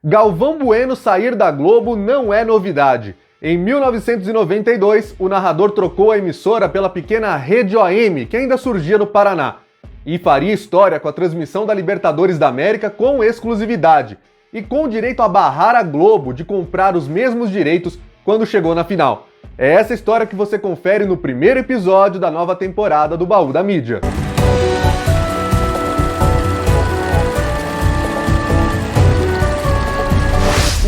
Galvão Bueno sair da Globo não é novidade. Em 1992, o narrador trocou a emissora pela pequena Rede OM, que ainda surgia no Paraná, e faria história com a transmissão da Libertadores da América com exclusividade, e com direito a barrar a Globo de comprar os mesmos direitos quando chegou na final. É essa história que você confere no primeiro episódio da nova temporada do Baú da Mídia.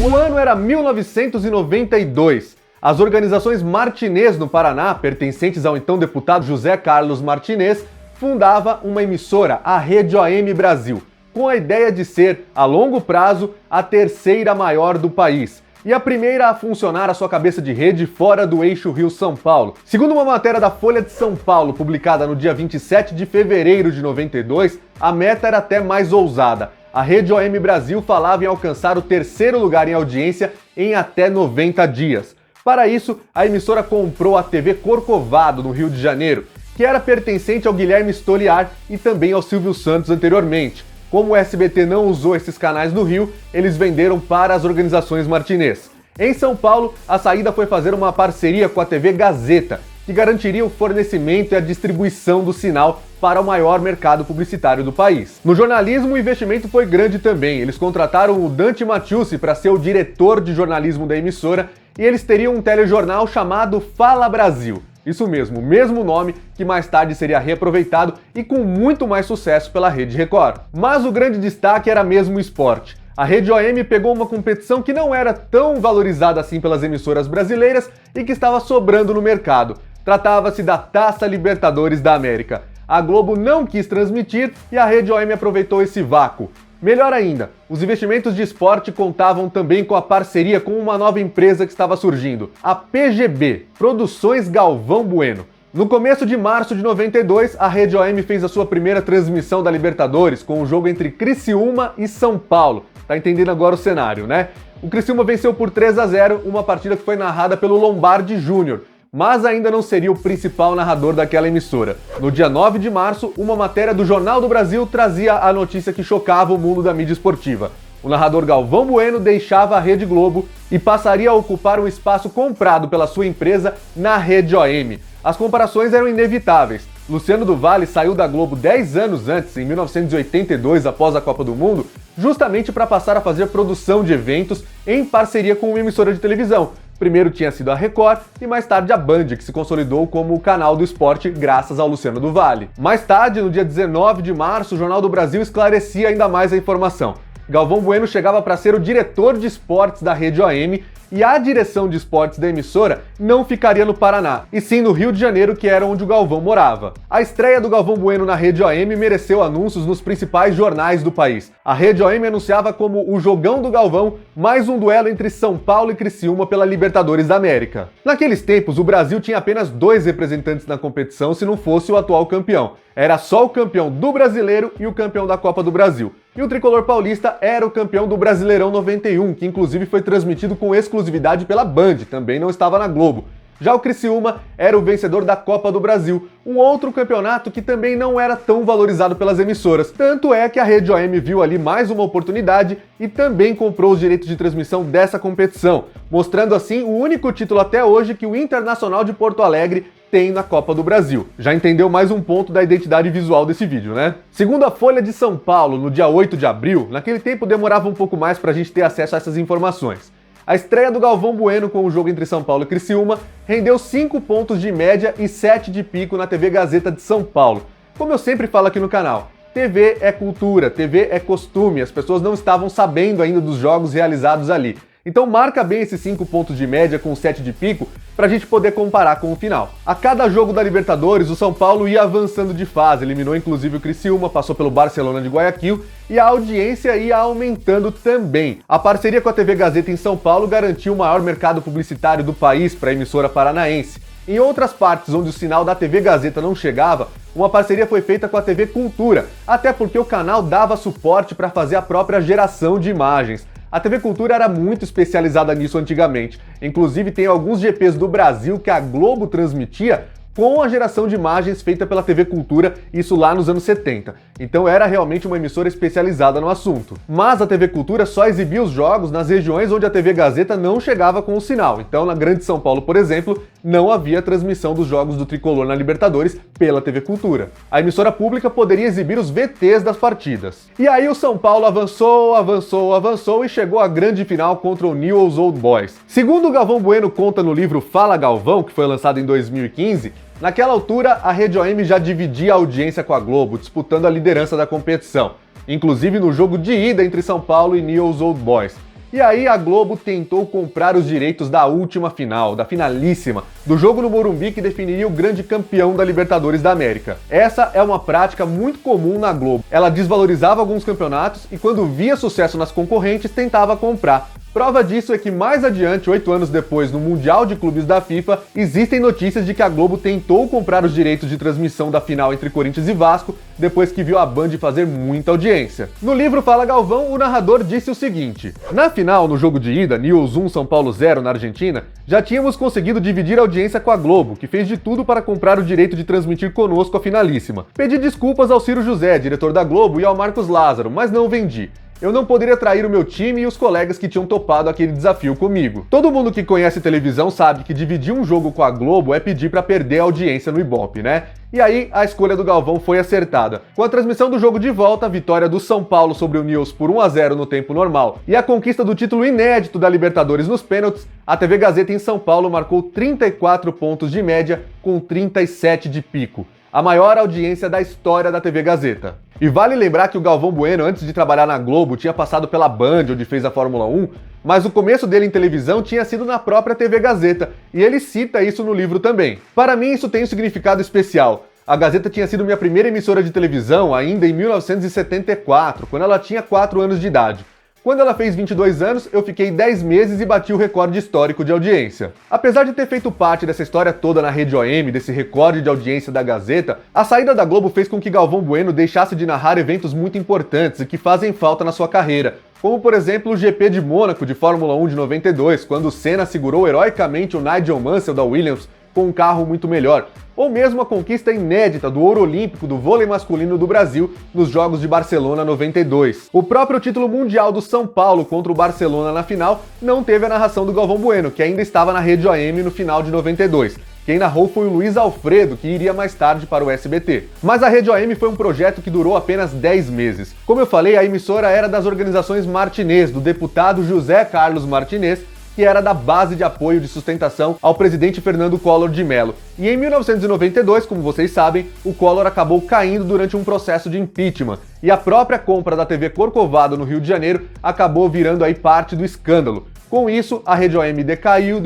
O ano era 1992. As organizações Martinez no Paraná, pertencentes ao então deputado José Carlos Martinez, fundava uma emissora, a Rede OM Brasil, com a ideia de ser, a longo prazo, a terceira maior do país e a primeira a funcionar a sua cabeça de rede fora do eixo Rio-São Paulo. Segundo uma matéria da Folha de São Paulo, publicada no dia 27 de fevereiro de 92, a meta era até mais ousada. A Rede OM Brasil falava em alcançar o terceiro lugar em audiência em até 90 dias. Para isso, a emissora comprou a TV Corcovado, no Rio de Janeiro, que era pertencente ao Guilherme Stoliar e também ao Silvio Santos anteriormente. Como o SBT não usou esses canais no Rio, eles venderam para as organizações Martinez. Em São Paulo, a saída foi fazer uma parceria com a TV Gazeta, que garantiria o fornecimento e a distribuição do sinal para o maior mercado publicitário do país. No jornalismo, o investimento foi grande também. Eles contrataram o Dante Matiusi para ser o diretor de jornalismo da emissora e eles teriam um telejornal chamado Fala Brasil. Isso mesmo, o mesmo nome que mais tarde seria reaproveitado e com muito mais sucesso pela Rede Record. Mas o grande destaque era mesmo o esporte. A Rede OM pegou uma competição que não era tão valorizada assim pelas emissoras brasileiras e que estava sobrando no mercado. Tratava-se da Taça Libertadores da América. A Globo não quis transmitir e a Rede OM aproveitou esse vácuo. Melhor ainda, os investimentos de esporte contavam também com a parceria com uma nova empresa que estava surgindo, a PGB, Produções Galvão Bueno. No começo de março de 92, a Rede OM fez a sua primeira transmissão da Libertadores com o jogo entre Criciúma e São Paulo. Tá entendendo agora o cenário, né? O Criciúma venceu por 3-0, uma partida que foi narrada pelo Lombardi Júnior, mas ainda não seria o principal narrador daquela emissora. No dia 9 de março, uma matéria do Jornal do Brasil trazia a notícia que chocava o mundo da mídia esportiva. O narrador Galvão Bueno deixava a Rede Globo e passaria a ocupar um espaço comprado pela sua empresa na Rede OM. As comparações eram inevitáveis. Luciano do Vale saiu da Globo 10 anos antes, em 1982, após a Copa do Mundo, justamente para passar a fazer produção de eventos em parceria com uma emissora de televisão. Primeiro tinha sido a Record e mais tarde a Band, que se consolidou como o canal do esporte graças ao Luciano do Vale. Mais tarde, no dia 19 de março, o Jornal do Brasil esclarecia ainda mais a informação. Galvão Bueno chegava para ser o diretor de esportes da Rede OM e a direção de esportes da emissora não ficaria no Paraná, e sim no Rio de Janeiro, que era onde o Galvão morava. A estreia do Galvão Bueno na Rede OM mereceu anúncios nos principais jornais do país. A Rede OM anunciava como o Jogão do Galvão, mais um duelo entre São Paulo e Criciúma pela Libertadores da América. Naqueles tempos, o Brasil tinha apenas 2 representantes na competição se não fosse o atual campeão. Era só o campeão do Brasileiro e o campeão da Copa do Brasil. E o tricolor paulista era o campeão do Brasileirão 91, que inclusive foi transmitido com exclusividade pela Band, também não estava na Globo. Já o Criciúma era o vencedor da Copa do Brasil, um outro campeonato que também não era tão valorizado pelas emissoras. Tanto é que a Rede OM viu ali mais uma oportunidade e também comprou os direitos de transmissão dessa competição, mostrando assim o único título até hoje que o Internacional de Porto Alegre tem na Copa do Brasil. Já entendeu mais um ponto da identidade visual desse vídeo, né? Segundo a Folha de São Paulo, no dia 8 de abril, naquele tempo demorava um pouco mais pra gente ter acesso a essas informações. A estreia do Galvão Bueno com o jogo entre São Paulo e Criciúma rendeu 5 pontos de média e 7 de pico na TV Gazeta de São Paulo. Como eu sempre falo aqui no canal, TV é cultura, TV é costume, as pessoas não estavam sabendo ainda dos jogos realizados ali. Então marca bem esses 5 pontos de média com 7 de pico para a gente poder comparar com o final. A cada jogo da Libertadores, o São Paulo ia avançando de fase, eliminou inclusive o Criciúma, passou pelo Barcelona de Guayaquil e a audiência ia aumentando também. A parceria com a TV Gazeta em São Paulo garantiu o maior mercado publicitário do país para a emissora paranaense. Em outras partes onde o sinal da TV Gazeta não chegava, uma parceria foi feita com a TV Cultura, até porque o canal dava suporte para fazer a própria geração de imagens. A TV Cultura era muito especializada nisso antigamente. Inclusive tem alguns GPs do Brasil que a Globo transmitia com a geração de imagens feita pela TV Cultura, isso lá nos anos 70. Então era realmente uma emissora especializada no assunto. Mas a TV Cultura só exibia os jogos nas regiões onde a TV Gazeta não chegava com o sinal. Então na Grande São Paulo, por exemplo, não havia transmissão dos jogos do Tricolor na Libertadores pela TV Cultura. A emissora pública poderia exibir os VTs das partidas. E aí o São Paulo avançou e chegou à grande final contra o Newell's Old Boys. Segundo o Galvão Bueno conta no livro Fala Galvão, que foi lançado em 2015, naquela altura a Rede OM já dividia a audiência com a Globo, disputando a liderança da competição, inclusive no jogo de ida entre São Paulo e Newell's Old Boys. E aí a Globo tentou comprar os direitos da última final, da finalíssima, do jogo no Morumbi que definiria o grande campeão da Libertadores da América. Essa é uma prática muito comum na Globo. Ela desvalorizava alguns campeonatos e quando via sucesso nas concorrentes tentava comprar. Prova disso é que mais adiante, 8 anos depois, no Mundial de Clubes da FIFA, existem notícias de que a Globo tentou comprar os direitos de transmissão da final entre Corinthians e Vasco, depois que viu a Band fazer muita audiência. No livro Fala Galvão, o narrador disse o seguinte: na final, no jogo de ida, Newell's 1, São Paulo 0, na Argentina, já tínhamos conseguido dividir a audiência com a Globo, que fez de tudo para comprar o direito de transmitir conosco a finalíssima. Pedi desculpas ao Ciro José, diretor da Globo, e ao Marcos Lázaro, mas não vendi. Eu não poderia trair o meu time e os colegas que tinham topado aquele desafio comigo. Todo mundo que conhece televisão sabe que dividir um jogo com a Globo é pedir para perder a audiência no Ibope, né? E aí, a escolha do Galvão foi acertada. Com a transmissão do jogo de volta, a vitória do São Paulo sobre o Newell's por 1-0 no tempo normal e a conquista do título inédito da Libertadores nos pênaltis, a TV Gazeta em São Paulo marcou 34 pontos de média com 37 de pico. A maior audiência da história da TV Gazeta. E vale lembrar que o Galvão Bueno, antes de trabalhar na Globo, tinha passado pela Band, onde fez a Fórmula 1, mas o começo dele em televisão tinha sido na própria TV Gazeta, e ele cita isso no livro também. Para mim, isso tem um significado especial. A Gazeta tinha sido minha primeira emissora de televisão ainda em 1974, quando ela tinha 4 anos de idade. Quando ela fez 22 anos, eu fiquei 10 meses e bati o recorde histórico de audiência. Apesar de ter feito parte dessa história toda na Rede OM, desse recorde de audiência da Gazeta, a saída da Globo fez com que Galvão Bueno deixasse de narrar eventos muito importantes e que fazem falta na sua carreira, como por exemplo o GP de Mônaco de Fórmula 1 de 92, quando Senna segurou heroicamente o Nigel Mansell da Williams com um carro muito melhor, ou mesmo a conquista inédita do ouro olímpico do vôlei masculino do Brasil nos Jogos de Barcelona 92. O próprio título mundial do São Paulo contra o Barcelona na final não teve a narração do Galvão Bueno, que ainda estava na Rede OM no final de 92. Quem narrou foi o Luiz Alfredo, que iria mais tarde para o SBT. Mas a Rede OM foi um projeto que durou apenas 10 meses. Como eu falei, a emissora era das organizações Martinez, do deputado José Carlos Martinez, que era da base de apoio de sustentação ao presidente Fernando Collor de Mello. E em 1992, como vocês sabem, o Collor acabou caindo durante um processo de impeachment, e a própria compra da TV Corcovado no Rio de Janeiro acabou virando aí parte do escândalo. Com isso, a Rede OM decaiu,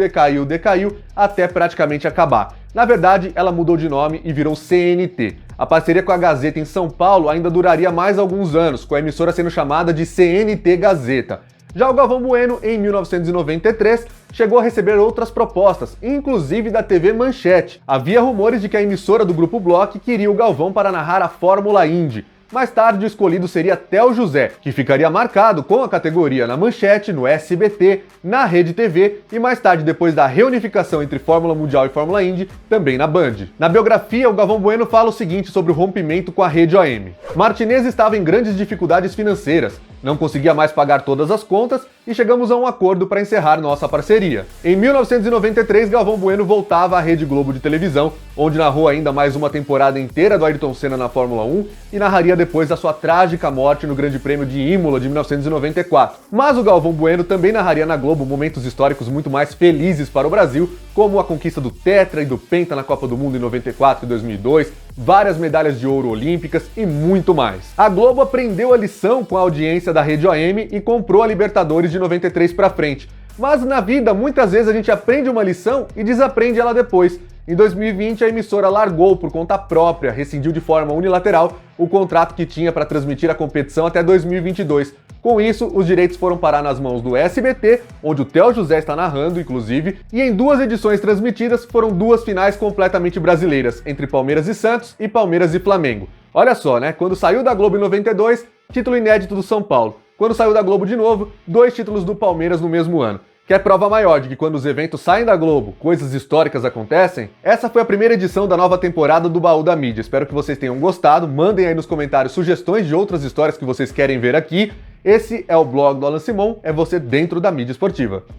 até praticamente acabar. Na verdade, ela mudou de nome e virou CNT. A parceria com a Gazeta em São Paulo ainda duraria mais alguns anos, com a emissora sendo chamada de CNT Gazeta. Já o Galvão Bueno, em 1993, chegou a receber outras propostas, inclusive da TV Manchete. Havia rumores de que a emissora do Grupo Bloch queria o Galvão para narrar a Fórmula Indy. Mais tarde, o escolhido seria Théo José, que ficaria marcado com a categoria na Manchete, no SBT, na Rede TV e mais tarde, depois da reunificação entre Fórmula Mundial e Fórmula Indy, também na Band. Na biografia, o Galvão Bueno fala o seguinte sobre o rompimento com a Rede OM. Martinez estava em grandes dificuldades financeiras, não conseguia mais pagar todas as contas e chegamos a um acordo para encerrar nossa parceria. Em 1993, Galvão Bueno voltava à Rede Globo de televisão, onde narrou ainda mais uma temporada inteira do Ayrton Senna na Fórmula 1 e narraria depois a sua trágica morte no Grande Prêmio de Imola de 1994. Mas o Galvão Bueno também narraria na Globo momentos históricos muito mais felizes para o Brasil, como a conquista do Tetra e do Penta na Copa do Mundo em 94 e 2002, várias medalhas de ouro olímpicas e muito mais. A Globo aprendeu a lição com a audiência da Rede OM e comprou a Libertadores de 93 para frente. Mas na vida, muitas vezes a gente aprende uma lição e desaprende ela depois. Em 2020, a emissora largou por conta própria, rescindiu de forma unilateral o contrato que tinha para transmitir a competição até 2022. Com isso, os direitos foram parar nas mãos do SBT, onde o Théo José está narrando, inclusive, e em 2 edições transmitidas foram 2 finais completamente brasileiras, entre Palmeiras e Santos e Palmeiras e Flamengo. Olha só, né? Quando saiu da Globo em 92, título inédito do São Paulo. Quando saiu da Globo de novo, 2 títulos do Palmeiras no mesmo ano. Quer prova maior de que quando os eventos saem da Globo, coisas históricas acontecem? Essa foi a primeira edição da nova temporada do Baú da Mídia. Espero que vocês tenham gostado. Mandem aí nos comentários sugestões de outras histórias que vocês querem ver aqui. Esse é o blog do Alan Simon, é você dentro da mídia esportiva.